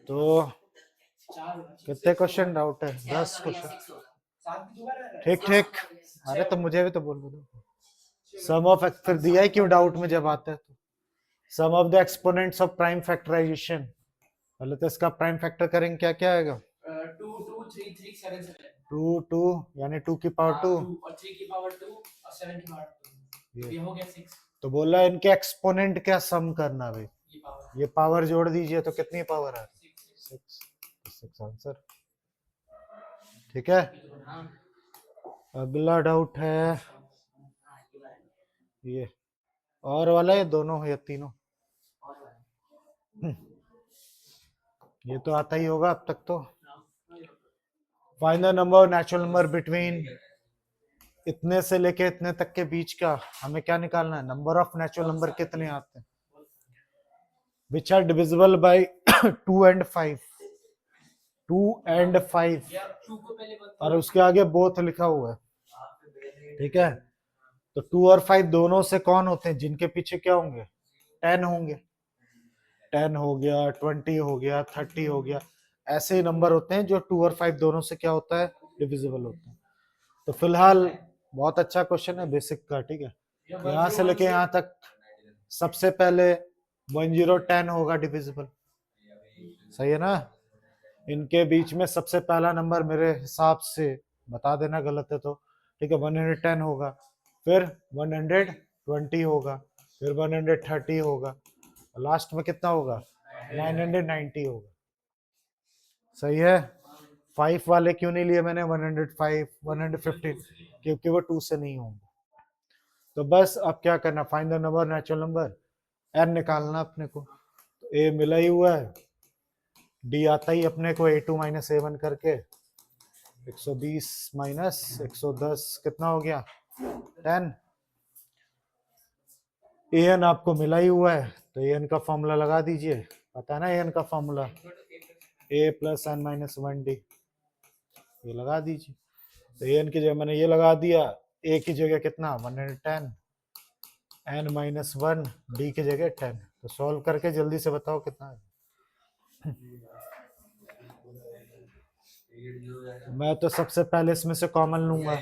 तो कितने question doubt है? 10 क्वेश्चन। ठीक ठीक। अरे तो मुझे भी तो बोल दो। सम ऑफ फिर दिया ही क्यों डाउट में जब आता है तो। Sum of the exponents of prime factorisation. पहले तो इसका प्राइम फैक्टर करेंगे, क्या क्या आएगा? 2 2 यानी 2 की पावर 2 और 3 की पावर 2 और 7 की पावर 2, ये हो गया 6। तो बोला इनके एक्सपोनेंट क्या सम करना भाई, ये पावर जोड़ दीजिए तो कितनी पावर है? 6 आंसर। ठीक है। अगला डाउट है ये और वाला है, दोनों या तीनों? ये तो आता ही होगा अब तक तो। Find the number natural number between इतने से लेके इतने तक के बीच का हमें क्या निकालना है? नंबर ऑफ नेचुरल नंबर कितने आते हैं which are divisible by 2 and 5। 2 and 5 और उसके आगे बोथ लिखा हुआ है। ठीक है, तो 2 और 5 दोनों से कौन होते हैं जिनके पीछे क्या होंगे? 10 होंगे। 10 हो गया, 20 हो गया, 30 हो गया, ऐसे ही नंबर होते हैं जो 2 और 5 दोनों से क्या होता है? डिविजिबल होता है। तो फिलहाल बहुत अच्छा क्वेश्चन है बेसिक का। ठीक है, यहाँ से लेके यहाँ तक सबसे पहले 1010 होगा डिविजिबल, सही है ना? इनके बीच में सबसे पहला नंबर मेरे हिसाब से, बता देना गलत है तो, ठीक है, 110 होगा, फिर 120 होगा, फिर 130 होगा, लास्ट में कितना होगा? 990 होगा। सही है। 5 वाले क्यों नहीं लिए मैंने? 105 115 क्योंकि वो 2 से नहीं होंगे। तो बस अब क्या करना? Find the number natural number, n निकालना अपने को। तो a मिला ही हुआ है, d आता ही अपने को a2 माइनस a1 करके 120 माइनस 110 कितना हो गया? 10। an आपको मिला ही हुआ है तो an का फॉर्मूला लगा दीजिए, पता है ना an का formula? a plus n minus 1d, ये लगा दीजिए। तो an की जगह मैंने ये लगा दिया, a की जगह कितना? 110, n माइनस 1, d की जगह 10। तो सॉल्व करके जल्दी से बताओ कितना है। मैं तो सबसे पहले इसमें से कॉमन लूंगा।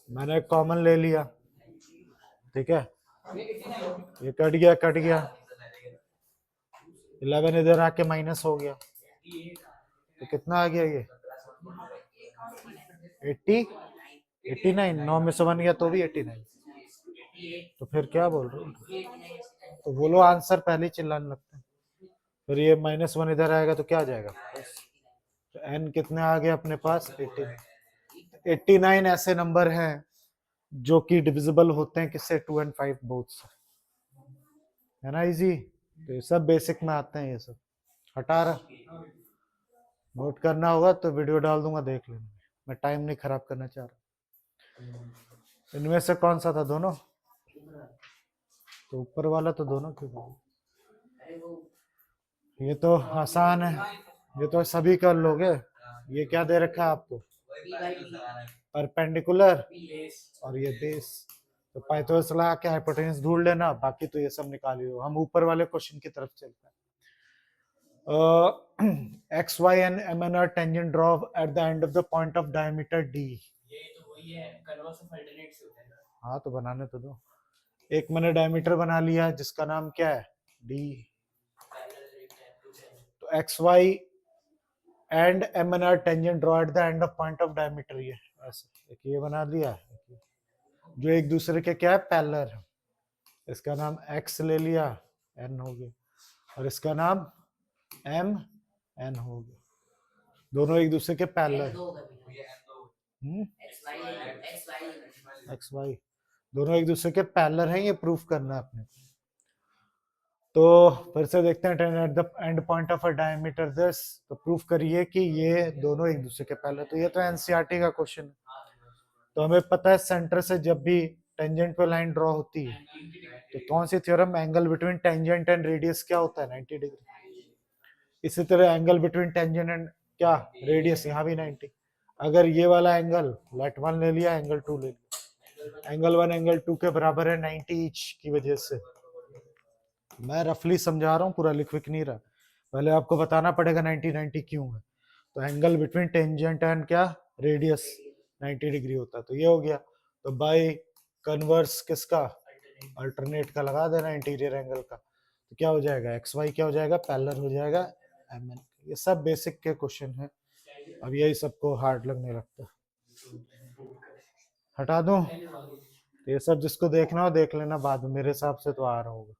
मैंने कॉमन ले लिया, ठीक है, ये कट गया कट गया, 11 इधर आके माइनस हो गया, तो कितना आ गया? ये 80 89, 9 में से 1 गया तो भी 89। तो फिर क्या बोल रहे हो? तो बोलो आंसर, पहले ही चिल्लाने लगते हैं। फिर ये -1 इधर आएगा तो क्या आ जाएगा? तो n कितने आ गए अपने पास? 89 ऐसे नंबर हैं जो कि डिविजिबल होते हैं किससे? 2 and 5 बोथ से, है ना? इजी। तो ये सब बेसिक में आते हैं, ये सब हटा रहा। नोट करना होगा तो वीडियो डाल दूंगा, देख लेना, मैं टाइम नहीं खराब करना चाह रहा। इनमें से कौन सा था? दोनों? तो ऊपर वाला तो दोनों क्यों? ये तो आसान है, ये तो सभी कर लोगे। ये क्या दे रखा है आपको? परपेंडिकुलर और ये बेस। तो पाइथागोरस लगा के हाइपोटेन्यूज ढूंढ लेना, बाकी तो ये सब निकाल लो। हम ऊपर वाले क्वेश्चन की तरफ चलते हैं। x y and m and r tangent draw at the end of the point of diameter d। ये तो वही है, कन्वर्स ऑफ अल्टरनेट से होता है। हाँ तो बनाने तो दो। एक मैंने डायमीटर बना लिया जिसका नाम क्या है? d। तो x y and m and r tangent draw at the end of point of diameter, ये ऐसे एक ये बना लिया जो एक दूसरे के क्या है? पैरेलल है। इसका नाम x ले लिया, n हो गया, और इसका नाम m n हो गया। दोनों एक दूसरे के पैरेलल, एक्स वाई दोनों एक दूसरे के पैरेलल हैं, ये प्रूफ करना है अपने। तो फिर से देखते हैं, at the end point of a diameter this, तो प्रूफ करिए कि ये दोनों एक दूसरे के पैरेलल। तो ये तो एनसीईआरटी का क्वेश्चन है। तो हमें पता है सेंटर से जब भी टेंजेंट पे लाइन ड्रॉ होती है तो कौन सी theorem? Angle between tangent and radius क्या होता है? 90 डिग्री। इसी तरह एंगल बिटवीन टेंजेंट एंड क्या? रेडियस, यहाँ भी 90। अगर ये वाला एंगल लेट 1 ले लिया, एंगल 2 ले लिया, एंगल 1 एंगल 2 के बराबर है 90 ईच की वजह से, मैं रफली समझा रहा हूँ, पूरा लिख विख नहीं रहा। पहले आपको बताना पड़ेगा 90-90 क्यों है। तो एंगल बिटवीन टेंजेंट एंड क्या रेडियस 90 डिग्री होता है, तो ये हो गया। तो बाय कन्वर्स किसका अल्टरनेट का लगा देना इंटीरियर एंगल का, तो क्या हो जाएगा एक्स वाई क्या हो जाएगा पैरेलल हो जाएगा एम एन। ये सब बेसिक के क्वेश्चन है, अब यही सबको हार्ड लगने लगता है। हटा दूं ये सब, जिसको देखना हो देख लेना बाद में, मेरे हिसाब से तो आ रहा होगा।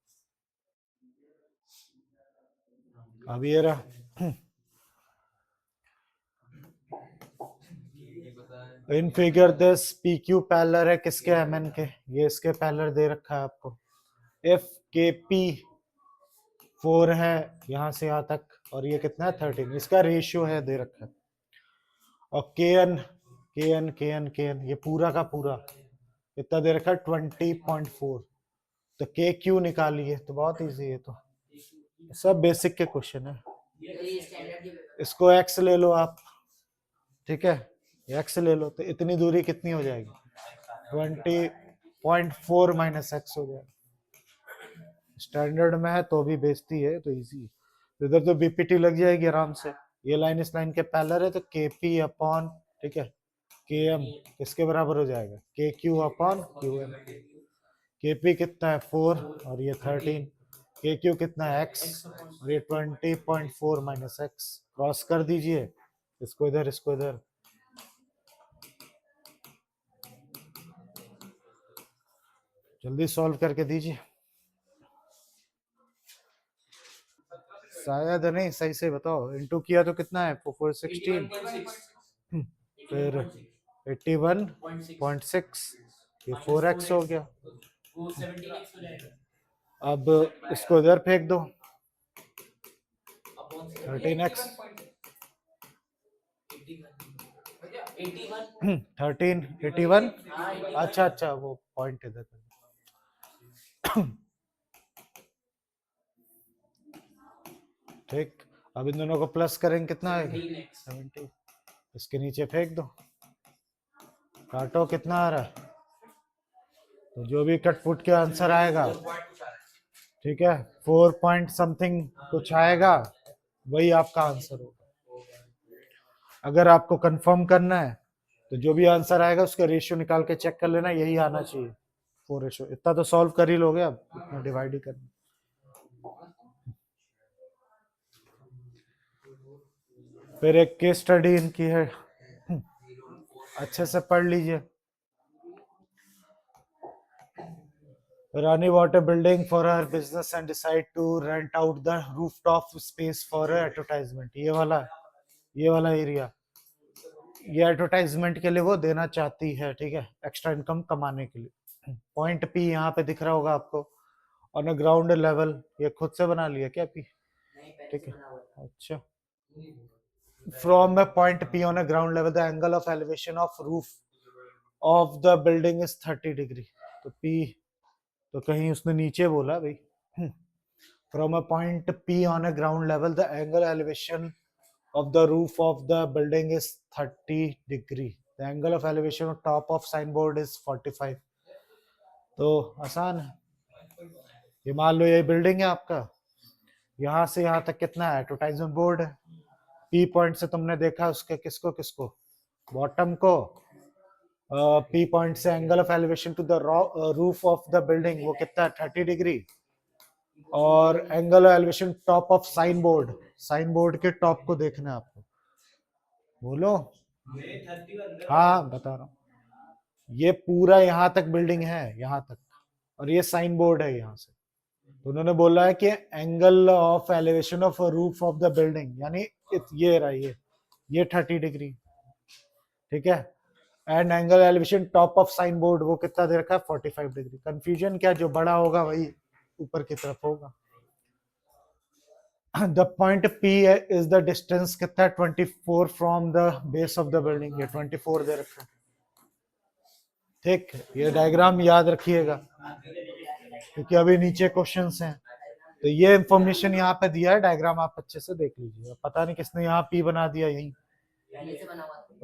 अब ये रहा in figure this P Q parallel है किसके एम एन के, ये इसके पैरेलल दे रखा है आपको। एफ के पी 4 है यहाँ से यहाँ तक, और ये कितना है 13, इसका रेशियो है दे रखा है। और के एन के एन के एन के एन ये पूरा का पूरा कितना दे रखा है 20.4, तो के क्यू निकालिए, तो बहुत इजी है, तो सब बेसिक के क्वेश्चन है। इसको एक्स ले लो आप, ठीक है, एक्स ले लो, तो इतनी दूरी कितनी हो जाएगी 20.4 माइनस एक्स हो जाएगा। स्टैंडर्ड में है तो भी बेइज्जती है, तो इजी, इधर तो बीपीटी लग जाएगी आराम से। ये लाइन इस लाइन के पैरेलल है, तो के पी अपॉन, ठीक है, के एम किसके बराबर हो जाएगा के क्यू अपॉन क्यू एम। के पी कितना है 4 और ये 13, के क्यू कितना है एक्स और ये 20.4 माइनस एक्स, क्रॉस कर दीजिए इसको इधर इसको इधर, जल्दी सॉल्व करके दीजिए। शायद नहीं, सही से बताओ, इनटू किया तो कितना है 416, फिर 81.6, ये 4x हो गया। अब इसको इधर फेंक दो 13x 13 81, अच्छा अच्छा वो पॉइंट इधर, ठीक। अब इन दोनों को प्लस करेंगे कितना आएगा 70, इसके नीचे फेंक दो, काटो कितना आ रहा है, तो जो भी कटपुट के आंसर आएगा, ठीक है 4 पॉइंट समथिंग कुछ आएगा, वही आपका आंसर होगा। अगर आपको कंफर्म करना है तो जो भी आंसर आएगा उसका रेशियो निकाल के चेक कर लेना, यही आना चाहिए 4 रेशियो, इतना तो सॉल्व कर ही लोगे, अब इतना डिवाइड ही करना। फिर एक केस स्टडी इनकी है, अच्छे से पढ़ लीजिए। Rani bought a building for her business and decide to rent out the rooftop space for her advertisement. ये वाला एरिया, ये एडवर्टाइजमेंट के लिए वो देना चाहती है, ठीक है, एक्स्ट्रा इनकम कमाने के लिए। पॉइंट पी यहाँ पे दिख रहा होगा आपको, ऑन अ ग्राउंड लेवल, ये खुद से बना लिया क्या पी, ठीक है, अच्छा। From a point P on a ground level the angle of elevation of roof of the building is 30 degree, तो पी तो कहीं उसने नीचे बोला भाई, from a point P on a ground level the angle elevation of the roof of the building is 30 degree, the angle of elevation of top of signboard is 45, तो आसान है। ये मान लो ये बिल्डिंग है आपका, यहाँ से यहाँ तक कितना है एडवर्टाइजमेंट बोर्ड है, पी पॉइंट से तुमने देखा उसके किसको किसको बॉटम को, पी पॉइंट से angle of elevation to the roof of the building वो कितना है 30 डिग्री, और angle of elevation top of sign board के टॉप को देखना है आपको, बोलो। हाँ बता रहा हूँ, ये पूरा यहाँ तक बिल्डिंग है यहाँ तक, और ये साइन बोर्ड है यहाँ से, तो उन्होंने बोला है कि angle of elevation of roof of the building, यानी ये रहा ये 30 डिग्री, ठीक है, and angle elevation top of sign board वो कितना दे रखा है 45 डिग्री। कंफ्यूजन क्या, जो बड़ा होगा वही ऊपर की तरफ होगा। The point P is the distance कितना है 24 from the base of the building, ये 24 दे रखा है, ठीक। ये डायग्राम याद रखिएगा क्योंकि अभी नीचे क्वेश्चंस हैं, तो ये इंफॉर्मेशन यहाँ पे दिया है, डायग्राम आप अच्छे से देख लीजिए। पता नहीं किसने यहाँ P बना दिया, यही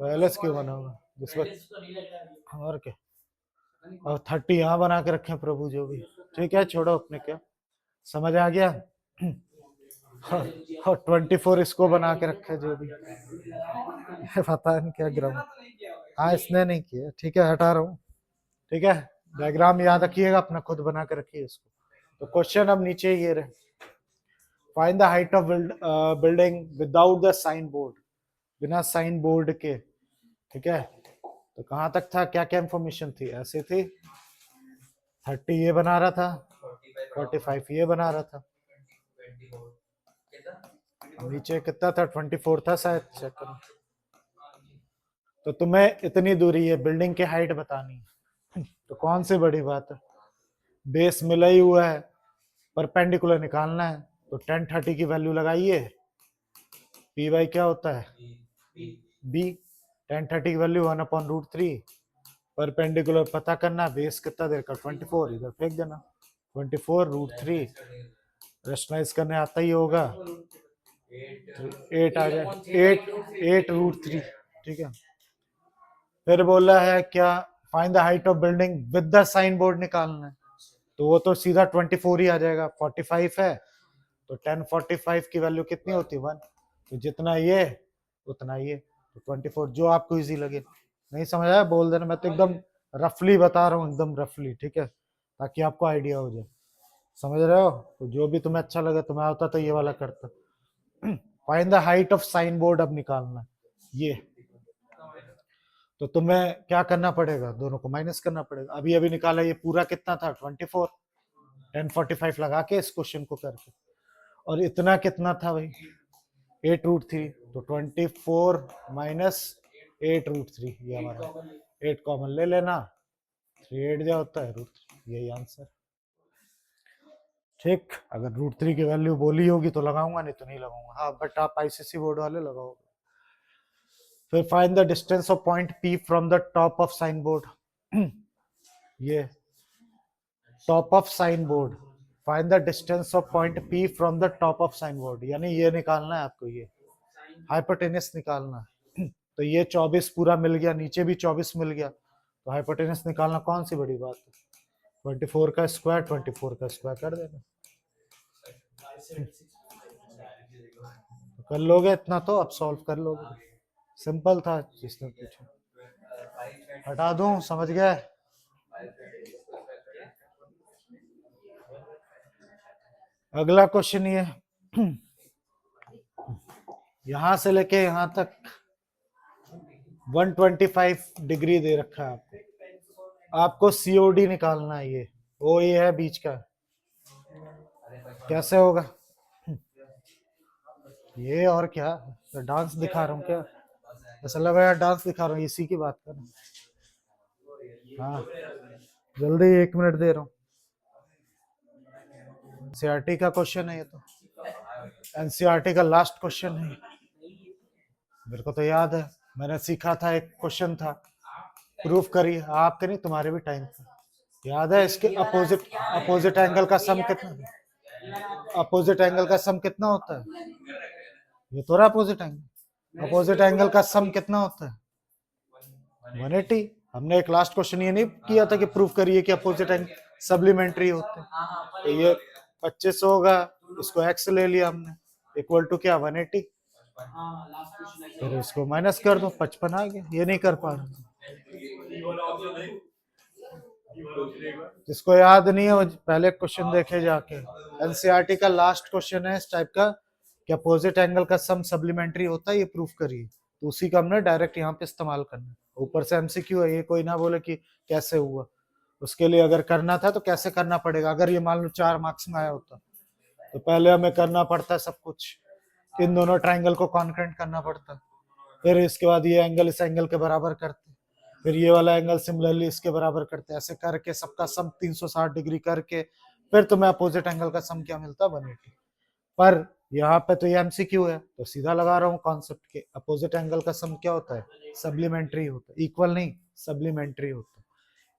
एल क्यों बना होगा जिस वक्त, और क्या, और 30 यहाँ बना के रखे प्रभु जो भी, ठीक है छोड़ो अपने क्या, समझ आ गया? और 24 इसको बना के रखे जो भी पता नहीं क्या ग्राम। हाँ इसने नहीं किया, ठीक है हटा रहा हूँ। ठीक है, डायग्राम याद रखिएगा अपना, खुद बना के रखिए इसको। तो क्वेश्चन अब नीचे ये रहे, find the height of building without the sign board, बिना साइन बोर्ड के। ठीक है, तो कहाँ तक था, क्या क्या इंफॉर्मेशन थी, ऐसे थी 30 ये बना रहा था, 45 ये बना रहा था, नीचे कितना था 24 था शायद, चेक करो। तो तुम्हें इतनी दूरी है, बिल्डिंग की हाइट बतानी है तो कौन सी बड़ी बात है, बेस मिला ही हुआ है, परपेंडिकुलर निकालना है, तो 1030 की वैल्यू लगाइए, पी वाई क्या होता है बी, 1030 की वैल्यू 1/√3, परपेंडिकुलर पता करना, बेस कितना देर का 24, इधर फेंक देना 24√3, रेशनलाइज करने आता ही होगा 8 आ जाए 8√3। ठीक है, फिर बोला है क्या, find the height of building with the sign board निकालना है, तो वो तो सीधा 24 ही आ जाएगा, 45 है तो 1045 की वैल्यू कितनी होती है 1, तो जितना ये उतना ये, तो 24 जो आपको इजी लगे। नहीं समझ आया बोल देना, मैं तो एकदम रफली बता रहा हूँ, एकदम रफली, ठीक है, ताकि आपको आइडिया हो जाए, समझ रहे हो? तो जो भी तुम्हें अच्छा लगे, तुम्हें होता तो ये वाला करता। Find the height of sign board अब निकालना ये, तो तुम्हें क्या करना पड़ेगा, दोनों को माइनस करना पड़ेगा। अभी अभी निकाला, ये पूरा कितना था 24, 1045 लगा के इस क्वेश्चन को करके, और इतना कितना था भाई 8√3, तो 24 माइनस 8√3, ये हमारा 8 कॉमन ले लेना, 3 8 जो होता है √3, यही आंसर। ठीक, अगर √3 की वैल्यू बोली होगी तो लगाऊंगा, नहीं तो नहीं लगाऊंगा। हाँ बट आप आईसीसी बोर्ड वाले लगाओगे। फिर find the distance of point P from the top of sign board, ये top of sign board, find the distance of point P from the top of sign board, यानी ये निकालना है आपको, ये हाइपोटेनस निकालना है। तो ये 24 पूरा मिल गया, नीचे भी 24 मिल गया, तो हाइपोटेनस निकालना कौन सी बड़ी बात है, 24 का स्क्वायर 24 का स्क्वायर कर देना, तो कर लोगे इतना, तो अब सॉल्व कर लोगे, सिंपल था, जिसने पूछा। हटा दूं, समझ गए? अगला क्वेश्चन ये, यहां से लेके यहां तक 125 डिग्री दे रखा है आपको, आपको सीओडी निकालना है, ये वो ये है बीच का, कैसे होगा ये, और क्या तो डांस दिखा रहा हूँ क्या, ऐसा लग रहा है डांस दिखा रहा हूँ, इसी की बात कर रहा हूँ। हाँ जल्दी 1 मिनट दे रहा हूँ, एनसीईआरटी का क्वेश्चन है ये, तो एनसीईआरटी का लास्ट क्वेश्चन है, मेरे को तो याद है, मैंने सीखा था, एक क्वेश्चन था, प्रूफ करिए, आपके नहीं तुम्हारे भी टाइम था, याद है? इसके अपोजिट एंगल का सम कितना, अपोजिट एंगल का सम कितना होता है, ये तो रहा अपोजिट एंगल, अपोजिट एंगल का सम कितना होता है 180। हमने एक लास्ट क्वेश्चन ये नहीं किया था कि प्रूफ करिए कि अपोजिट एंगल सप्लीमेंट्री होते हैं, तो ये 25 होगा, इसको x ले लिया हमने, इक्वल टू क्या 180, फिर इसको माइनस कर दो 55 आ गया, ये नहीं कर पा रहा, जिसको याद नहीं है वो पहले क्वेश्चन देखे जाके, एनसीईआरटी का लास्ट क्वेश्चन है इस टाइप का कि अपोजिट एंगल का सम सप्लीमेंट्री होता है, ये प्रूफ करिए, तो उसी का हमने डायरेक्ट यहाँ पे इस्तेमाल करना, ऊपर से एमसीक्यू है, ये कोई ना बोले कि कैसे हुआ, उसके लिए अगर करना था तो कैसे करना पड़ेगा, अगर ये मान लो 4 मार्क्स में आया होता तो पहले हमें करना पड़ता है सब कुछ, इन दोनों ट्राइंगल को कॉन्क्रेंट करना पड़ता, फिर इसके बाद ये एंगल इस एंगल के बराबर करते, फिर ये वाला एंगल सिमिलरली इसके बराबर करते, ऐसे करके सबका सम 360 डिग्री करके फिर तुम्हें अपोजिट एंगल का सम क्या मिलता 180। पर यहाँ पे तो ये एमसीक्यू है, तो सीधा लगा रहा हूँ कॉन्सेप्ट के, अपोजिट एंगल का सम क्या होता है, सप्लीमेंट्री होता है, इक्वल नहीं सप्लीमेंट्री होता है,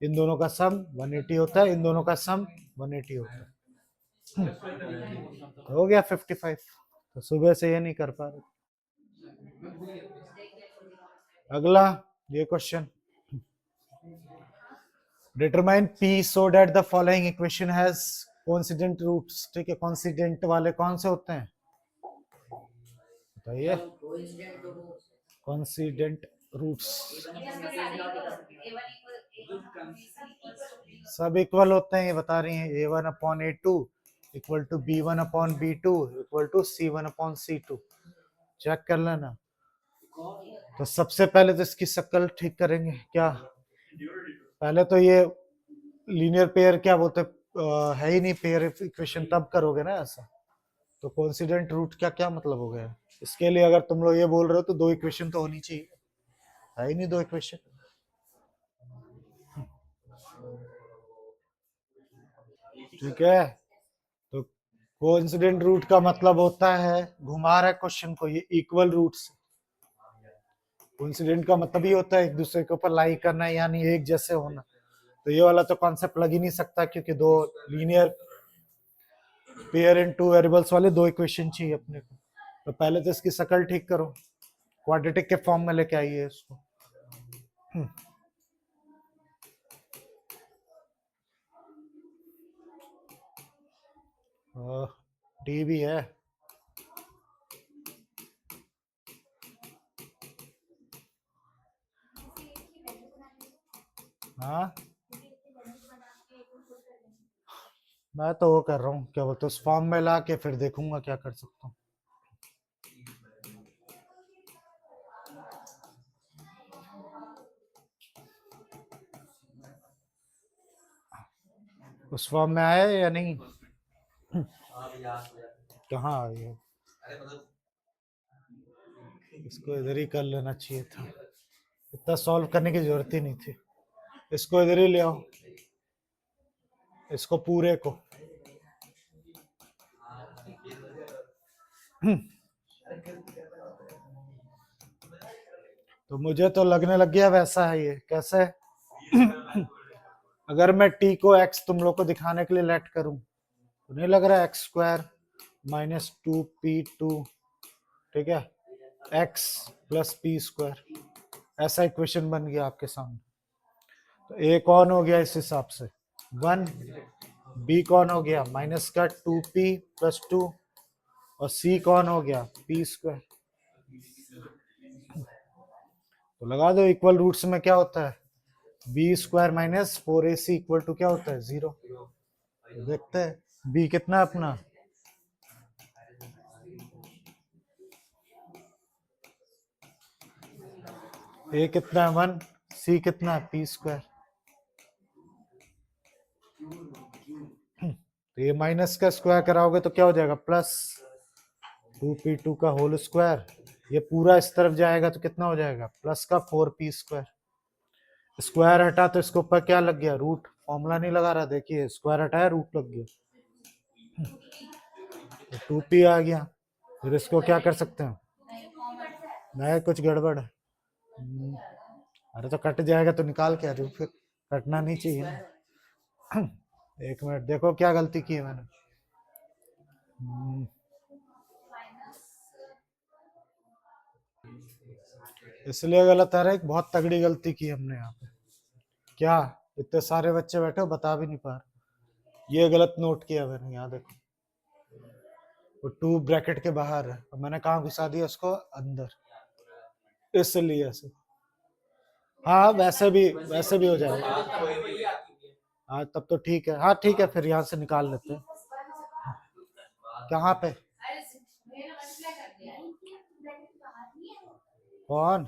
इन दोनों का सम 180 होता है, इन दोनों का सम 180 होता है, तो हो गया 55। तो सुबह से ये नहीं कर पा रहे। अगला ये question, determine P so that the following equation has coincident roots, ठीक है, कोइंसिडेंट वाले कौन से होते हैं बताइए? कोइंसिडेंट तो वो कोइंसिडेंट रूट्स सब इक्वल होते हैं, ये बता रही हैं। a1/a2 equal to b1/b2 equal to c1/c2। Check कर लेना। तो सबसे पहले तो इसकी शक्ल ठीक करेंगे। क्या पहले तो ये लीनियर पेयर क्या बोलते है ही नहीं, पेयर इक्वेशन तब करोगे ना ऐसा। तो कोइंसिडेंट रूट का क्या मतलब हो गया? इसके लिए अगर तुम लोग ये बोल रहे हो तो दो इक्वेशन तो होनी चाहिए, है ही नहीं दो इक्वेशन। ठीक है, तो कोइंसिडेंट रूट का मतलब होता है, घुमा रहा है क्वेश्चन को ये, इक्वल रूट्स। कोइंसिडेंट का मतलब ये होता है एक दूसरे के ऊपर लाई करना, यानी एक जैसे होना। तो ये वाला तो कॉन्सेप्ट लग ही नहीं सकता, क्योंकि दो लीनियर पेयर इन टू वेरिएबल्स वाले दो इक्वेशन चाहिए अपने को। तो पहले तो इसकी शक्ल ठीक करो, क्वाड्रेटिक के फॉर्म में लेके आइए इसको। डी भी है, हाँ मैं तो वो कर रहा हूँ, क्या बोलते उस फॉर्म में ला के फिर देखूंगा क्या कर सकता हूँ। उस फॉर्म में आया या नहीं? कहाँ आ गया? इसको इधर ही कर लेना चाहिए था, इतना सॉल्व करने की जरूरत ही नहीं थी। इसको इधर ही ले आओ, इसको पूरे को। तो मुझे तो लगने लग गया वैसा है ये, कैसे? अगर मैं t को x तुम लोग को दिखाने के लिए लेट करूं तो नहीं लग रहा x स्क्वायर माइनस 2p2, ठीक है, x प्लस पी स्क्वायर, ऐसा इक्वेशन बन गया आपके सामने। तो a कौन हो गया इस हिसाब से 1, b कौन हो गया माइनस का 2p प्लस 2, और c कौन हो गया p स्क्वायर। तो लगा दो, इक्वल रूट्स में क्या होता है, b square minus 4ac equal to क्या होता है 0। तो देखते हैं b कितना है अपना, a कितना है 1, c कितना है p स्क्वायर। तो ये माइनस का स्क्वायर कराओगे तो क्या हो जाएगा प्लस 2p2 का होल स्क्वायर, ये पूरा इस तरफ जाएगा तो कितना हो जाएगा प्लस का 4p स्क्वायर। स्क्वायर हटा तो इसके ऊपर क्या लग गया रूट, फॉर्मूला नहीं लगा रहा, देखिए स्क्वायर हटाया रूट लग गया, तो 2p आ गया। फिर इसको क्या कर सकते हैं, नहीं कुछ गड़बड़ है। अरे तो कट जाएगा तो निकाल के आ रही हूँ, फिर कटना नहीं चाहिए ना। एक मिनट देखो क्या गलती की है मैंने। इसलिए गलत आ रहा है, बहुत तगड़ी गलती की हमने यहाँ पे। क्या इतने सारे बच्चे बैठे हो बता भी नहीं पा रहे, ये गलत नोट किया मैंने, यहाँ देखो वो 2 ब्रैकेट के बाहर है और मैंने कहाँ घुसा दिया उसको अंदर, इसलिए ऐसे। हाँ वैसे भी हो जाएगा। हाँ तब तो ठीक है, हाँ ठीक है फिर यहाँ से निकाल लेते हैं। कहाँ पे कौन,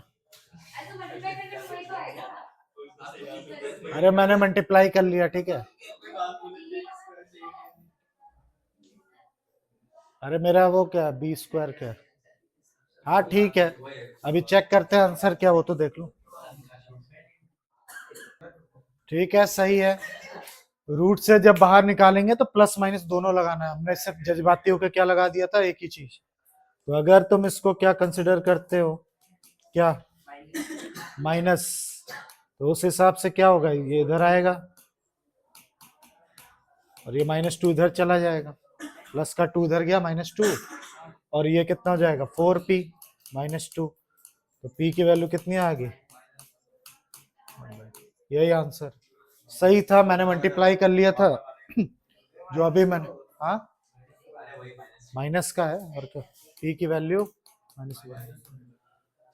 अरे मैंने मल्टीप्लाई कर लिया, ठीक है। अरे मेरा वो क्या बी स्क्वायर क्या, हाँ ठीक है, अभी चेक करते हैं आंसर क्या वो तो देख लो। ठीक है सही है, रूट से जब बाहर निकालेंगे तो प्लस माइनस दोनों लगाना है, हमने सिर्फ जज्बाती होकर क्या लगा दिया था एक ही चीज। तो अगर तुम इसको क्या कंसिडर करते हो, क्या माइनस, तो उस हिसाब से क्या होगा ये इधर आएगा और ये -2 इधर चला जाएगा, प्लस का 2 इधर गया -2, और ये कितना हो जाएगा 4p -2, तो p की वैल्यू कितनी आ गई, यही आंसर सही था, मैंने मल्टीप्लाई कर लिया था जो अभी मैंने, हाँ माइनस का है और क्या, पी की वैल्यू -1।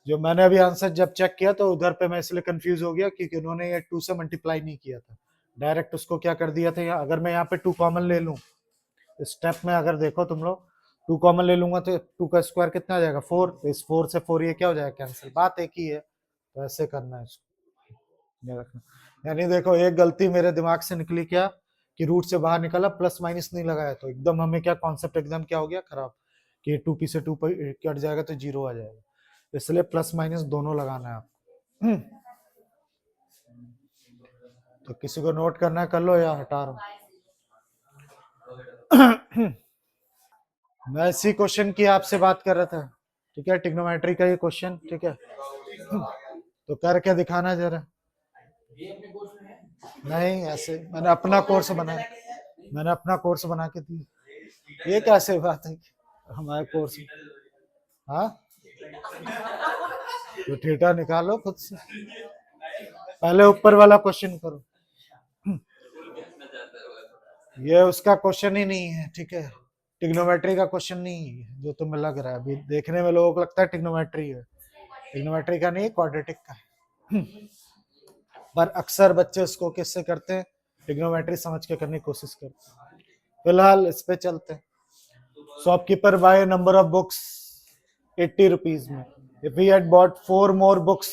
जो मैंने अभी आंसर जब चेक किया तो उधर पे मैं इसलिए कंफ्यूज हो गया क्योंकि उन्होंने ये 2 से मल्टीप्लाई नहीं किया था, डायरेक्ट उसको क्या कर दिया था। अगर मैं यहाँ पे 2 कॉमन ले लूँ, स्टेप में अगर देखो तुम लोग 2 कॉमन ले लूंगा तो 2 का स्क्वायर कितना आ जाएगा 4, तो इस 4 से 4 ये क्या हो जाएगा कैंसिल, बात एक ही है। तो ऐसे करना है इसको, ये रखना। यानी देखो एक गलती मेरे दिमाग से निकली क्या कि रूट से बाहर निकला, प्लस माइनस नहीं लगाया, तो एकदम हमें क्या कॉन्सेप्ट एकदम क्या हो गया खराब कि 2p से 2 कट जाएगा तो 0 आ जाएगा, इसलिए प्लस माइनस दोनों लगाना है आपको। तो किसी को नोट करना है कर लो या हटा रहा हूँ। मैं इसी क्वेश्चन की आपसे बात कर रहा था, ठीक है, ट्रिग्नोमेट्री का ये क्वेश्चन, ठीक है। तो करके दिखाना जरा। ये अपने कोर्स में है? नहीं ऐसे मैंने अपना कोर्स बनाया, मैंने अपना कोर्स बना के दिया, ये कैसे बात है हमारे कोर्स में। हाँ तो थीटा निकालो खुद से, पहले ऊपर वाला क्वेश्चन करो, ये उसका क्वेश्चन ही नहीं है, ठीक है, ट्रिग्नोमेट्री का क्वेश्चन नहीं है जो तुम्हें लग रहा है। अभी देखने में लोगों को लगता है ट्रिग्नोमेट्री है, ट्रिग्नोमेट्री का नहीं, क्वाड्रेटिक का है। पर अक्सर बच्चे उसको किससे करते हैं, ट्रिग्नोमेट्री समझ के करने की कोशिश करते हैं। फिलहाल इस पे चलते हैं। Shopkeeper buy number of books 80 rupees में, if we had bought 4 more books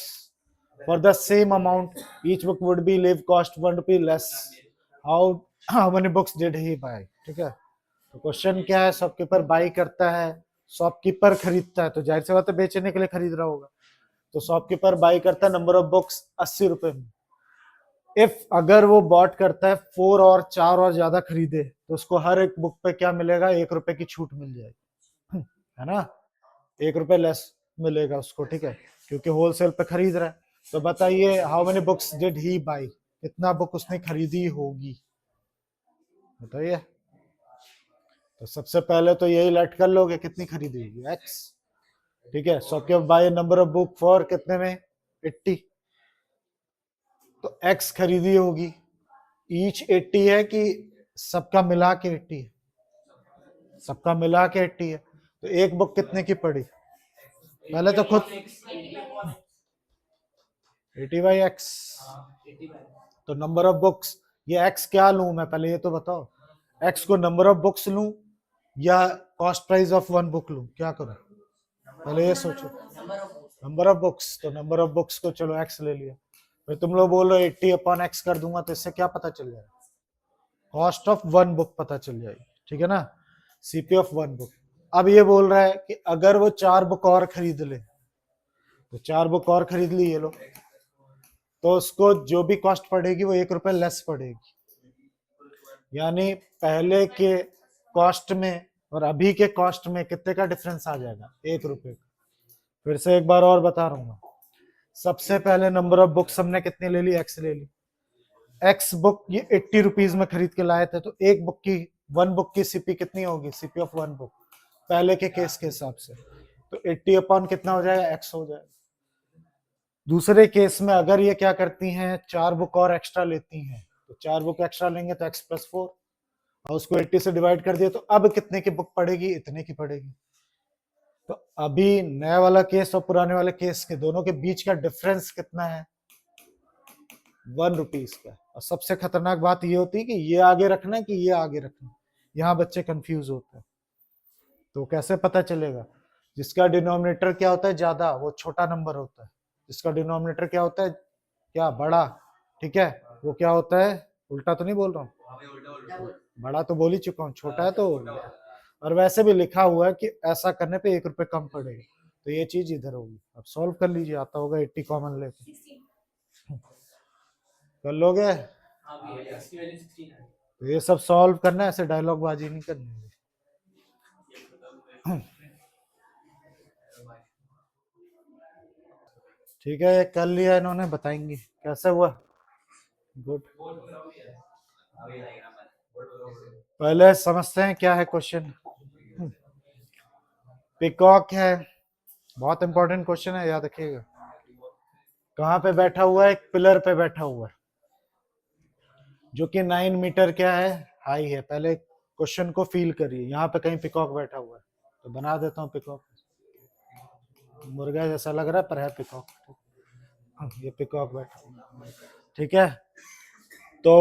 for the same amount each book would be live cost 1 rupee less, how many books did he buy, ठीक है। तो क्वेश्चन क्या है, shopkeeper by करता है, shopkeeper खरीदता है, तो जाहिर सी बात है बेचने के लिए खरीद रहा होगा, तो शॉपकीपर बाई करता है नंबर ऑफ बुक्स 80 रुपए में। इफ अगर वो बॉट करता है 4 और 4 और ज्यादा खरीदे तो उसको हर एक बुक पे क्या मिलेगा, 1 रुपए की छूट मिल जाएगी, है ना, 1 रुपए लेस मिलेगा उसको, ठीक है, क्योंकि होलसेल पे खरीद रहा है। तो बताइए how many books did he by, कितना बुक उसने खरीदी होगी, बताइए। तो सबसे पहले तो यही लेट कर लोगे कितनी खरीदी होगी, एक्स, ठीक है। सो के bye number of book for कितने में 80, तो एक्स खरीदी होगी, ईच 80 है कि सबका मिला के 80 है, सबका मिला के 80 है, तो एक बुक कितने की पड़ी, पहले तो खुद 80 बाई एक्स, तो नंबर ऑफ बुक्स, ये एक्स क्या लूं मैं, पहले ये तो बताओ, एक्स को नंबर ऑफ बुक्स लूं या कॉस्ट प्राइस ऑफ 1 बुक लूं, क्या करूं, पहले ये सोचो। नंबर ऑफ बुक्स, तो नंबर ऑफ बुक्स को चलो एक्स ले लिया, फिर तुम लोग बोलो 80 अपॉन एक्स कर दूंगा, तो इससे क्या पता चल जाएगा, कॉस्ट ऑफ 1 बुक पता चल जाएगी, ठीक है ना, सीपी ऑफ 1 बुक। अब ये बोल रहा है कि अगर वो 4 बुक और खरीद ले, तो 4 बुक और खरीद ली ये लो, तो उसको जो भी कॉस्ट पड़ेगी वो 1 रुपए लेस पड़ेगी, यानी पहले के कॉस्ट में और अभी के कॉस्ट में कितने का डिफरेंस आ जाएगा, 1 रुपए का। फिर से एक बार और बता रहा हूँ, सबसे पहले नंबर ऑफ बुक्स हमने कितनी ले ली, एक्स ले ली, एक्स बुक ये 80 रुपीज में खरीद के लाए थे, तो एक बुक की 1 बुक की सीपी कितनी होगी, सीपी ऑफ 1 बुक पहले के केस के हिसाब से, तो 80 अपॉन कितना हो जाएगा, एक्स हो जाएगा। दूसरे केस में अगर ये क्या करती हैं 4 बुक और एक्स्ट्रा लेती हैं, तो 4 बुक एक्स्ट्रा लेंगे तो x + 4 और उसको 80 से डिवाइड कर दिया, तो अब कितने की बुक पड़ेगी, इतने की पड़ेगी। तो अभी नया वाला केस और पुराने वाले केस के दोनों के बीच का डिफरेंस कितना है, 1 रुपीज का। और सबसे खतरनाक बात ये होती है कि ये आगे रखना है कि ये आगे रखना है, यहाँ बच्चे कंफ्यूज होते हैं। तो कैसे पता चलेगा, जिसका डिनोमिनेटर क्या होता है ज्यादा वो छोटा नंबर होता है, जिसका डिनोमिनेटर क्या होता है क्या बड़ा, ठीक है, वो क्या होता है, उल्टा तो नहीं बोल रहा हूँ, बड़ा तो बोल ही चुका हूँ, छोटा है तो, और वैसे भी लिखा हुआ है कि ऐसा करने पे 1 रुपए कम पड़ेगा, तो ये चीज इधर होगी। अब सॉल्व कर लीजिए, आता होगा 80 कॉमन लेके कर लोगे, तो ये सब सॉल्व करना है, ऐसे डायलॉग बाजी नहीं करनी। ठीक है, कर लिया इन्होंने, बताएंगे कैसा हुआ, गुड। पहले समझते हैं क्या है क्वेश्चन। पिकॉक है, बहुत इंपॉर्टेंट क्वेश्चन है, याद रखिएगा। कहाँ पे बैठा हुआ है, एक पिलर पे बैठा हुआ है जो कि 9 मीटर क्या है, हाई है। पहले क्वेश्चन को फील करिए। यहाँ पे कहीं पिकॉक बैठा हुआ है तो बना देता हूँ पिकॉक, मुर्गा जैसा लग रहा है पर है पिकॉक। ये पिकॉक बैठा हुआ है, ठीक है। तो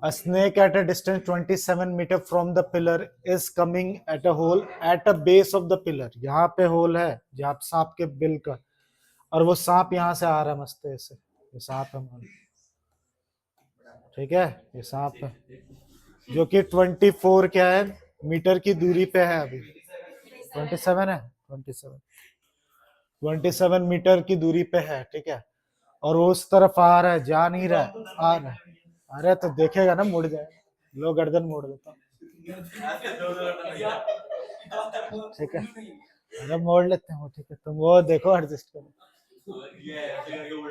a snake at a distance 27 meter from the pillar is coming at a hole at a base of the pillar। यहाँ पे होल है जहाँ सांप के बिल का, और वो सांप यहाँ से आ रहा है मस्ते से, ये सांप है, ठीक है, ये सांप है जो कि 24 क्या है मीटर की दूरी पे है, अभी 27 है, 27 मीटर की दूरी पे है, ठीक है। और वो उस तरफ आ रहा है, जा नहीं रहा है, आ रहा है, अरे तो देखेगा ना, मुड़ जाएगा, लो गर्दन मोड़ देता हूँ, ठीक है, अरे मोड़ लेते हैं वो, ठीक है, तुम वो देखो एडजस्ट करो।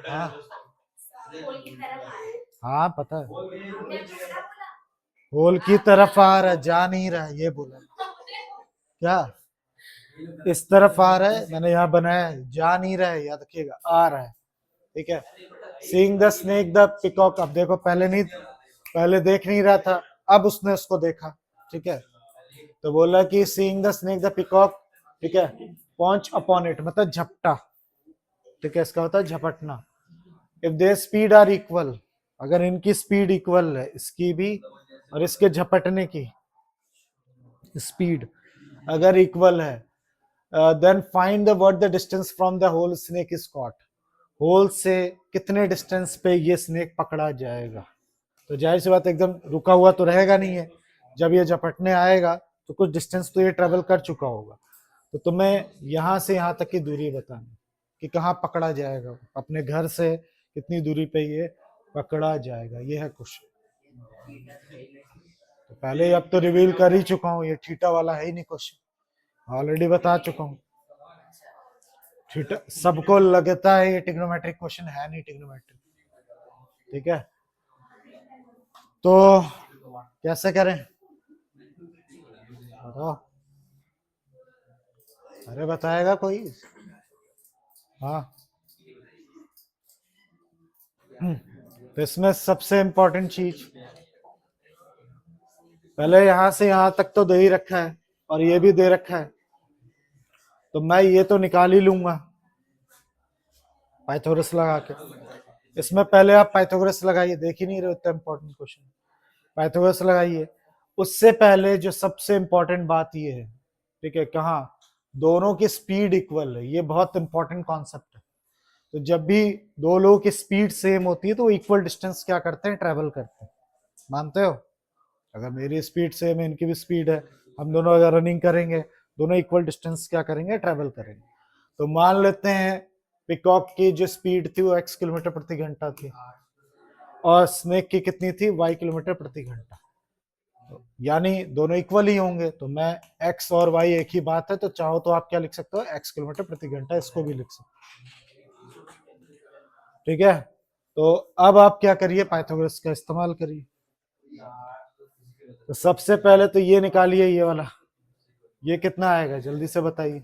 हाँ हाँ पता है, होल की तरफ आ रहा है, जा नहीं रहा है, ये बोला क्या, इस तरफ आ रहा है, मैंने यहाँ बनाया है, जा नहीं रहा है, याद रखिएगा, आ रहा है, ठीक है। Seeing the snake the peacock, अब देखो पहले देख नहीं रहा था, अब उसने उसको देखा, ठीक है। तो बोला कि seeing the snake the peacock, ठीक है, पॉन्च अपॉन इट मतलब झपटा, ठीक है, इसका होता है झपटना। If their speed are equal, अगर इनकी स्पीड इक्वल है, इसकी भी और इसके झपटने की स्पीड अगर इक्वल है, then find the what the distance from the hole snake is caught, hole से कितने डिस्टेंस पे ये स्नेक पकड़ा जाएगा। तो जाहिर सी बात एकदम रुका हुआ तो रहेगा नहीं है, जब ये झपटने आएगा तो कुछ डिस्टेंस तो ये ट्रेवल कर चुका होगा, तो तुम्हें यहाँ से यहाँ तक की दूरी बतानी कि कहाँ पकड़ा जाएगा, अपने घर से कितनी दूरी पे ये पकड़ा जाएगा, ये है क्वेश्चन। तो पहले अब तो रिवील कर ही चुका हूँ, ये थीटा वाला है ही नहीं क्वेश्चन, ऑलरेडी बता चुका हूँ। थीटा सबको लगता है ये ट्रिग्नोमेट्रिक क्वेश्चन, है नहीं ट्रिग्नोमेट्रिक, ठीक है। तो कैसे करें बताओ, अरे बताएगा कोई, हाँ। तो इसमें सबसे इंपॉर्टेंट चीज, पहले यहां से यहां तक तो दे ही रखा है और ये भी दे रखा है, तो मैं ये तो निकाल ही लूंगा पाइथागोरस लगा के। इसमें पहले आप पाइथागोरस लगाइए, देख ही नहीं रहे, इतना इंपॉर्टेंट क्वेश्चन, पाइथागोरस लगाइए। उससे पहले जो सबसे इंपॉर्टेंट बात ये है, ठीक है, कहाँ दोनों की स्पीड इक्वल है, ये बहुत इंपॉर्टेंट कॉन्सेप्ट है। तो जब भी दो लोगों की स्पीड सेम होती है तो इक्वल डिस्टेंस क्या करते हैं, ट्रेवल करते हैं, मानते हो। अगर मेरी स्पीड सेम है, इनकी भी स्पीड है, हम दोनों अगर रनिंग करेंगे, दोनों इक्वल डिस्टेंस क्या करेंगे, ट्रेवल करेंगे। तो मान लेते हैं पिकॉक की जो स्पीड थी वो x किलोमीटर प्रति घंटा थी, और स्नेक की कितनी थी, y किलोमीटर प्रति घंटा, यानी दोनों इक्वल ही होंगे। तो मैं x और y एक ही बात है, तो चाहो तो आप क्या लिख सकते हो, x किलोमीटर प्रति घंटा, इसको भी लिख सकते हो, ठीक है। तो अब आप क्या करिए, पाइथागोरस का इस्तेमाल करिए। तो सबसे पहले तो ये निकालिए, ये वाला, ये कितना आएगा जल्दी से बताइए।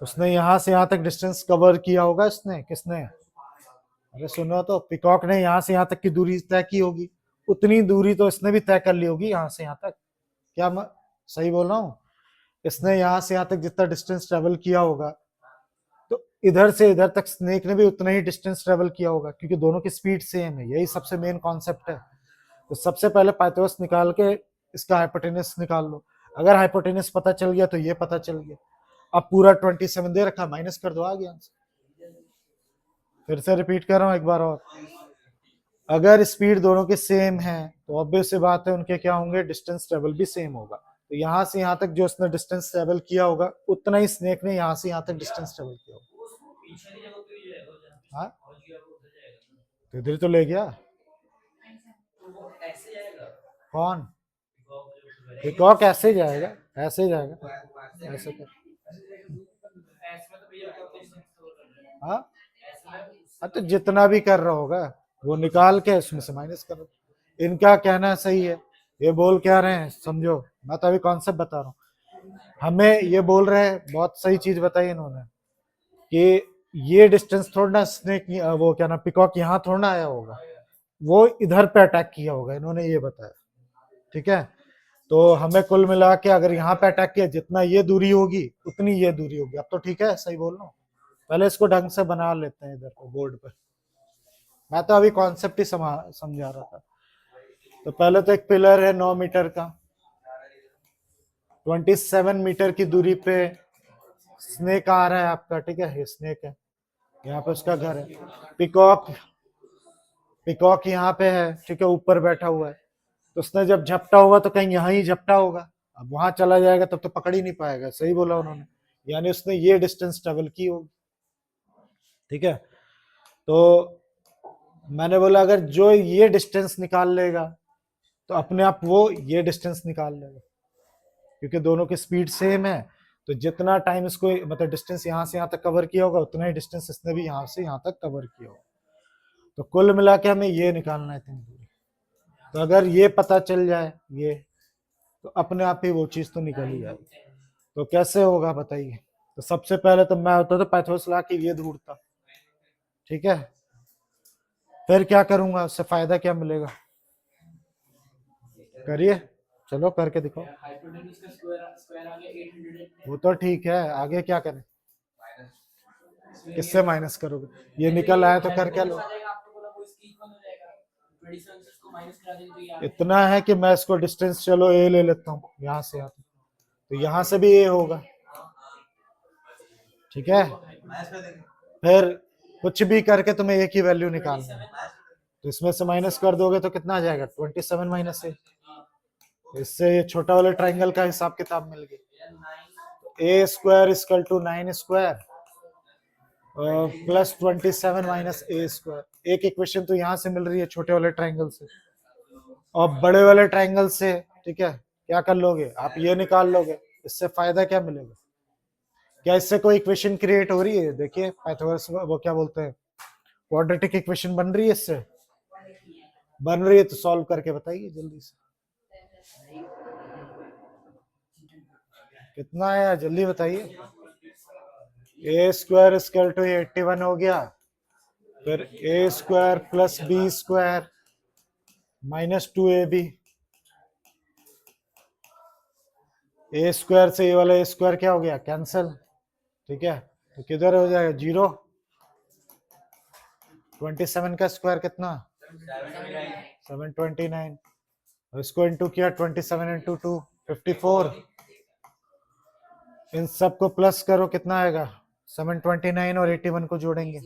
उसने यहां से यहां तक डिस्टेंस कवर किया होगा, इसने किसने, अरे सुनो तो, पिकॉक ने यहां से यहां तक की दूरी तय की होगी, उतनी दूरी तो इसने भी तय कर ली होगी यहां से यहां तक, क्या मैं सही बोल रहा हूँ। इसने यहां से यहां तक जितना डिस्टेंस ट्रेवल किया होगा, तो इधर से इधर तक स्नेक ने भी उतना ही डिस्टेंस ट्रेवल किया होगा, क्योंकि दोनों की स्पीड सेम है, यही सबसे मेन कॉन्सेप्ट है। तो सबसे पहले पाइथागोरस निकाल के इसका हाइपोटेनस निकाल लो, अगर हाइपोटेनस पता चल गया तो ये पता चल गया। अब पूरा 27 दे रखा, माइनस कर दो, आ गया आंसर। फिर से रिपीट कर रहा हूं एक बार और, अगर स्पीड दोनों की सेम है तो ऑब्वियस सी बात है उनके क्या होंगे, डिस्टेंस ट्रेवल भी सेम होगा। तो यहाँ से यहाँ तक जो उसने डिस्टेंस ट्रेवल किया होगा, उतना ही स्नेक ने यहाँ से यहाँ तक डिस्टेंस ट्रेवल किया होगा। हाँ तो इधर तो ले गया कौन, पिकॉक ऐसे जाएगा, ऐसे जाएगा, ऐसे कर, हाँ तो जितना भी कर रहा होगा वो निकाल के उसमें से माइनस करो। इनका कहना सही है, ये बोल क्या रहे हैं समझो, मैं तो अभी कॉन्सेप्ट बता रहा हूँ। हमें ये बोल रहे हैं, बहुत सही चीज बताई इन्होंने, कि ये डिस्टेंस थोड़ा ना स्नेक, वो क्या ना पिकॉक यहाँ थोड़ा ना आया होगा, वो इधर पे अटैक किया होगा, इन्होंने ये बताया। ठीक है, तो हमें कुल मिला के अगर यहाँ पे अटैक किया, जितना ये दूरी होगी उतनी ये दूरी होगी। अब तो ठीक है, सही बोल रहा हूँ। पहले इसको ढंग से बना लेते हैं इधर पे बोर्ड पे। मैं तो अभी कॉन्सेप्ट ही समझा रहा था। तो पहले तो एक पिलर है 9 मीटर का, 27 मीटर की दूरी पे स्नेक आ रहा है आपका। ठीक है, ये स्नेक है, यहाँ पे उसका घर है। पिकॉक, पिकॉक यहाँ पे है। ठीक है, ऊपर बैठा हुआ है। तो उसने जब झपटा होगा तो कहीं यहाँ ही झपटा होगा। अब वहां चला जाएगा तब तो पकड़ ही नहीं पाएगा। सही बोला उन्होंने, यानी उसने ये डिस्टेंस ट्रेवल की होगी। ठीक है, तो मैंने बोला अगर जो ये डिस्टेंस निकाल लेगा तो अपने आप वो ये डिस्टेंस निकाल लेगा, क्योंकि दोनों की स्पीड सेम है। तो जितना टाइम इसको मतलब डिस्टेंस यहाँ से यहाँ तक कवर किया होगा, उतना ही डिस्टेंस इसने भी यहाँ से यहाँ तक कवर किया होगा। तो कुल मिला के हमें ये निकालना है इतनी दूरी। तो अगर ये पता चल जाए ये, तो अपने आप ही वो चीज तो निकल ही जाएगी। तो कैसे होगा बताइए। तो सबसे पहले तो मैं होता तो पाइथागोरस ला के ये ढूंढता। ठीक है, फिर क्या करूंगा, उससे फायदा क्या मिलेगा, करिए, चलो करके दिखाओ। हाइपोटेन्यूज का स्क्वायर आ गया 800। वो तो ठीक है, आगे क्या करें, इसमें किससे माइनस करोगे, ये निकल आया तो कर क्या लो। आ जाएगा, आपने बोला वो इसकी इक्वल हो जाएगा। 27 से इसको माइनस करा देंगे तो ये आ गया। इतना है कि मैं इसको डिस्टेंस चलो ए ले लेता हूँ यहाँ से यहाँ तक, तो यहाँ से भी ए होगा। ठीक है, फिर कुछ भी करके तुम्हें ए की वैल्यू निकालना है। तो इसमें से माइनस कर दोगे तो कितना आ जाएगा, 27 माइनस ए। इससे ये छोटा वाले ट्राइंगल का हिसाब किताब मिल गया। A square equal to 9 square plus 27 minus a square. एक इक्वेशन तो यहाँ से मिल रही है छोटे वाले ट्राइंगल से, और बड़े वाले ट्राइंगल से। ठीक है, क्या कर लोगे आप, ये निकाल लोगे। इससे फायदा क्या मिलेगा, क्या इससे कोई इक्वेशन क्रिएट हो रही है, देखिए पाइथागोरस वो क्या बोलते हैं, क्वाड्रेटिक इक्वेशन बन रही है इससे, बन रही है तो सॉल्व करके बताइए जल्दी से। कितना आया जल्दी बताइए। ए स्क्वायर इक्वल टू 81 हो गया, फिर a square plus b square minus 2ab। A square से ये वाला ए स्क्वायर क्या हो गया, कैंसिल। ठीक है, तो किधर हो जाएगा, 0। 27 का स्क्वायर कितना, 729। इसको इंटू किया, 27 इंटू 2 54। इन सबको प्लस करो, कितना आएगा, 729 और 81 को जोड़ेंगे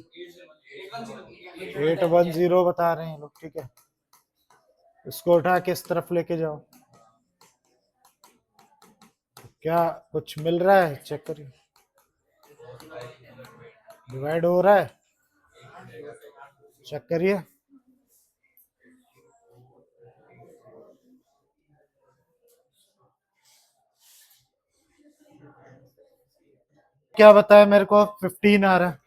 810 बता रहे हैं लोग। ठीक है, इसको उठा के इस तरफ लेके जाओ, क्या कुछ मिल रहा है, चेक करिए, डिवाइड हो रहा है, चेक करिए। क्या बताया मेरे को, 15 आ रहा है।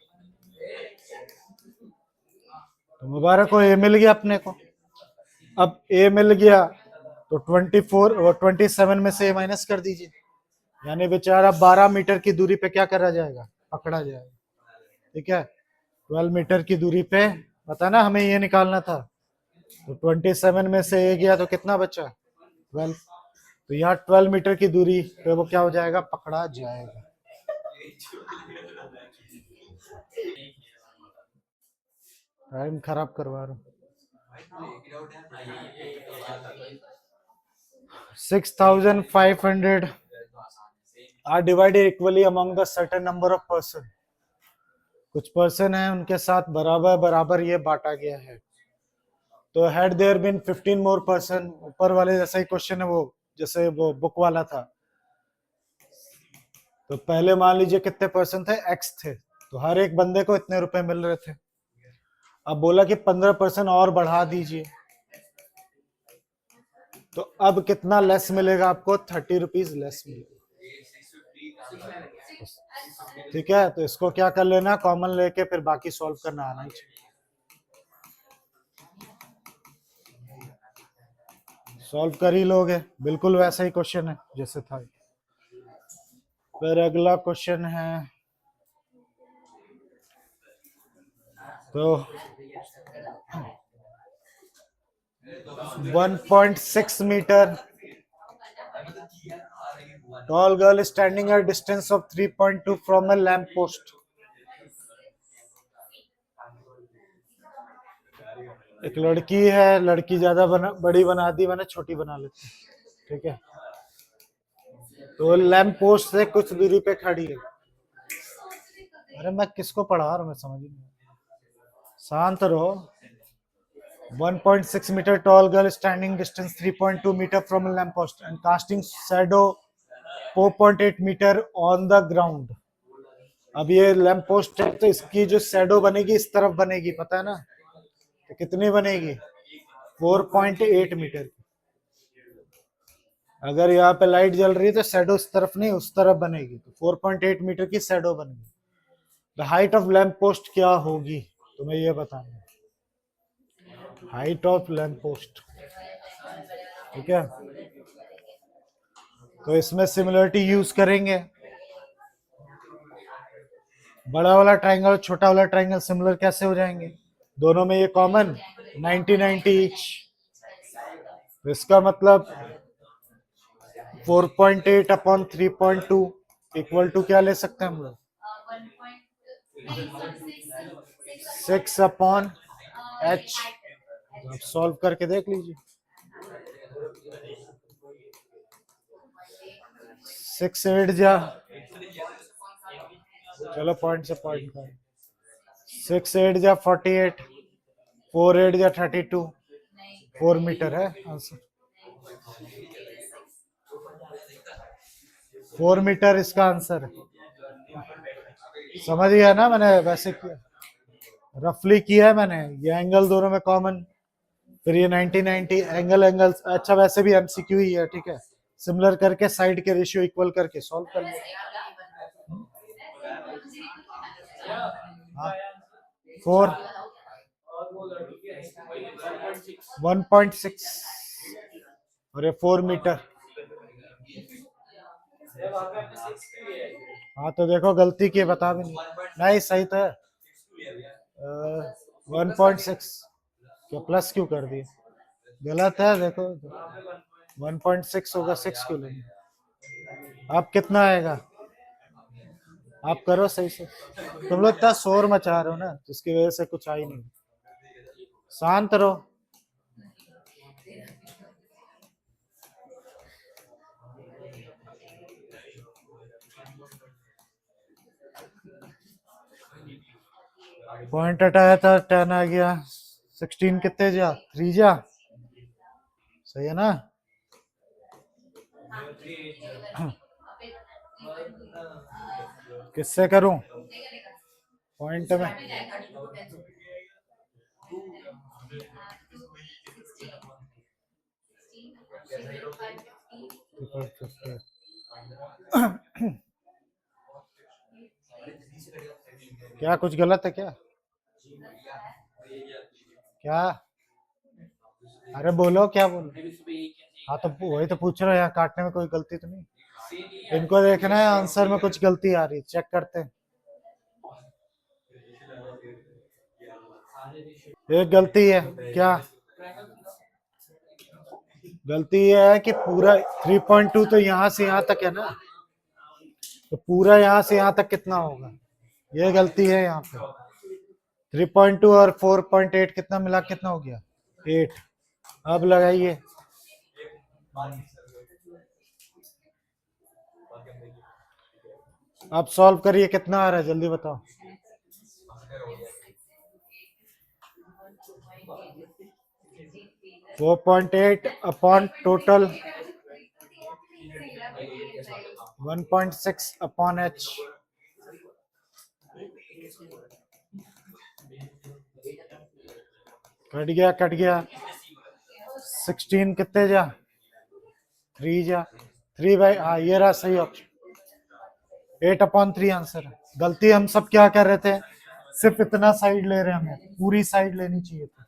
तो मुबारक हो, ए मिल गया अपने को। अब ए मिल गया तो 24 और 27 में से माइनस कर दीजिए, यानी बेचारा 12 मीटर की दूरी पे क्या करा जाएगा, पकड़ा जाएगा। ठीक है, 12 मीटर की दूरी पे, पता ना हमें ये निकालना था। तो 27 में से ए गया तो कितना बचा, 12। तो यहाँ 12 मीटर की दूरी पे वो क्या हो जाएगा, पकड़ा जाएगा। टाइम खराब करवा रहा हूँ। 6,500 are divided equally among the certain number of person। कुछ पर्सन है उनके साथ बराबर बराबर ये बांटा गया है। तो had there been 15 more person, ऊपर वाले जैसा ही क्वेश्चन है वो, जैसे वो बुक वाला था। तो पहले मान लीजिए कितने पर्सन थे, एक्स थे, तो हर एक बंदे को इतने रुपए मिल रहे थे। अब बोला कि 15% और बढ़ा दीजिए, तो अब कितना लेस मिलेगा आपको, 30 रुपीज लेस मिलेगा। ठीक है, तो इसको क्या कर लेना, कॉमन लेके फिर बाकी सॉल्व करना आना ही चाहिए। सॉल्व कर ही लोगे, बिल्कुल वैसा ही क्वेश्चन है जैसे था। फिर अगला क्वेश्चन है, तो 1.6 meter. Tall girl standing at a distance of 3.2 from a lamp post. एक लड़की है, लड़की ज्यादा बड़ी बना दी, मैंने छोटी बना लेती, ठीक है। तो लैंप पोस्ट से कुछ दूरी पे खड़ी है। अरे मैं किसको पढ़ा रहा हूँ, मैं समझ नहीं, शांत रहो। 1.6 meter tall girl standing distance 3.2 meter from a lamp post and casting shadow 4.8 meter on the ground. अब ये लैंप पोस्ट है, तो इसकी जो शैडो बनेगी इस तरफ बनेगी, पता है ना, तो कितनी बनेगी? 4.8 मीटर की। अगर यहाँ पे लाइट जल रही है तो शैडो इस तरफ नहीं उस तरफ बनेगी, तो 4.8 मीटर की शैडो बनेगी। The height of lamp post क्या होगी, तुम्हें ये बताना है। हाइट ऑफ लैंप पोस्ट, ठीक है। तो इसमें सिमिलरिटी यूज करेंगे। बड़ा वाला ट्राइंगल छोटा वाला ट्राइंगल सिमिलर कैसे हो जाएंगे? दोनों में ये कॉमन 90-90 ईच। इसका मतलब 4.8 अपॉन 3.2 इक्वल टू क्या ले सकते हैं हम लोग? 6 अपॉन एच। आप सॉल्व करके देख लीजिए। 6 8 जा, चलो पॉइंट से पॉइंट का, 6 8 जा 48, 4 8 जा 32, 4 मीटर है आंसर। 4 मीटर इसका आंसर है। समझ गया ना, मैंने वैसे किया, रफली किया है मैंने। ये एंगल दोनों में कॉमन, फिर ये 90-90 एंगल एंगल। अच्छा वैसे भी एमसीक्यू ही है, ठीक है। सिमिलर करके साइड के रेशियो इक्वल करके सॉल्व कर लिया। 4 1.6 और ये 4 मीटर। हाँ तो देखो गलती की, बता भी नहीं सही तो है। 1.6 क्या प्लस क्यों कर दिए? गलत है, देखो 1.6 होगा, 6 क्यों लेंगे? आप कितना आएगा आप करो सही से। तुम लोग इतना शोर मचा रहे हो ना, जिसकी वजह से कुछ आ ही नहीं। शांत रहो। पॉइंट हटाया था 10 आ गया। 16 कितने जा? 3 जा, सही है ना? किससे करूं पॉइंट में? क्या कुछ गलत है क्या? क्या? अरे बोलो, क्या बोलो? हाँ तो वही तो पूछ रहा है, यहाँ काटने में कोई गलती तो नहीं। इनको देखना है आंसर में कुछ गलती आ रही, चेक करते हैं। एक गलती है क्या? गलती ये है कि पूरा 3.2 तो यहाँ से यहाँ तक है ना, तो पूरा यहाँ से यहाँ तक कितना होगा, ये गलती है यहाँ पे। 3.2 और 4.8 कितना मिला, कितना हो गया? 8। अब लगाइए। अब सॉल्व करिए, कितना आ रहा है जल्दी बताओ। Four 4.8 upon total 1.6 upon H. Cut गया 16 कितने जा? 3 जा, 3 बाई, हाँ ये रहा सही ऑप्शन, 8/3 आंसर है। गलती हम सब क्या कर रहे थे, सिर्फ इतना साइड ले रहे हैं, हमें पूरी साइड लेनी चाहिए थी,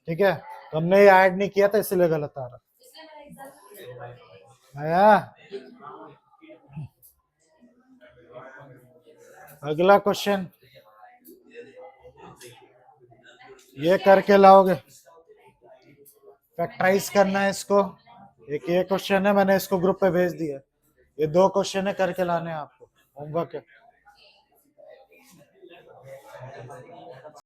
ठीक है। तो हमने ये ऐड नहीं किया था, इसलिए गलत आ रहा आया। अगला क्वेश्चन ये करके लाओगे, फैक्टराइज करना है इसको। एक ये क्वेश्चन है, मैंने इसको ग्रुप पे भेज दिया। ये 2 क्वेश्चन है, करके लाने हैं आपको, होमवर्क है।